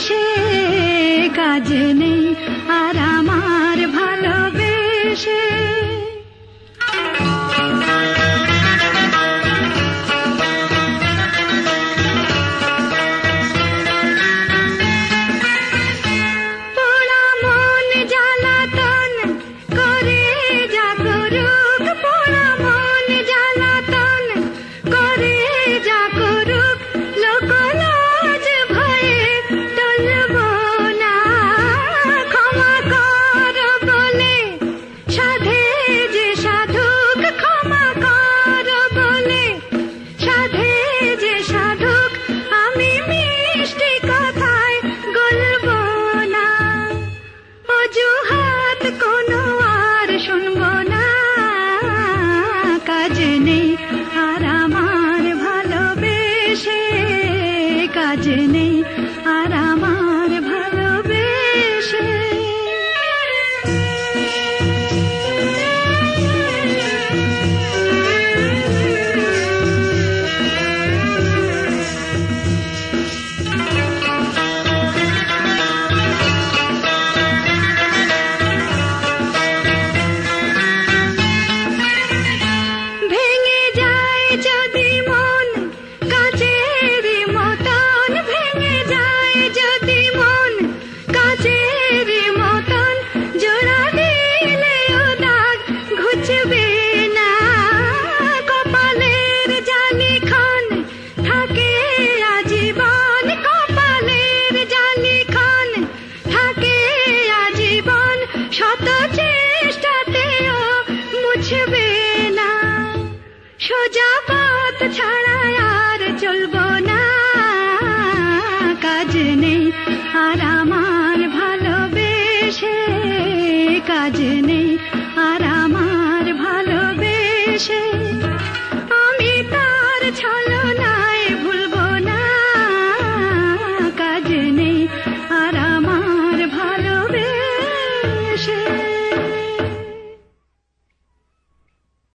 ভালোবেসে কাজ নেই আর আমার ভালোবেসে। পোড়া মন জ্বালাতন করে যা করুক, পোড়া মন জ্বালাতন করে যা করুক, লোকলাজ ভয়ে টলব না। ক্ষমা কর বলে সাধে যে সাধুক, ক্ষমা কর বলে সাধে যে সাধুক, আমি মিষ্টি কথায় গলব না। অজুহাত কোনো আর শুনব না, কাজ নেই আর আমার ভালোবেসে, কাজ নেই আর আমার ভালোবেসে। ভেঙে যায় যদি মন কাচের মতন, ভেঙে যায় যদি মন কাচের মতন, জোড়া দিলেও দাগ ঘুচবে না। কপালের জালিখান থাকে আজীবন, কপালের জালিখান থাকে আজীবন, শত চেষ্টাতেও মুছবে না। সোজা পথ ছাড়া আর চলব না, কাজ নেই আর আমার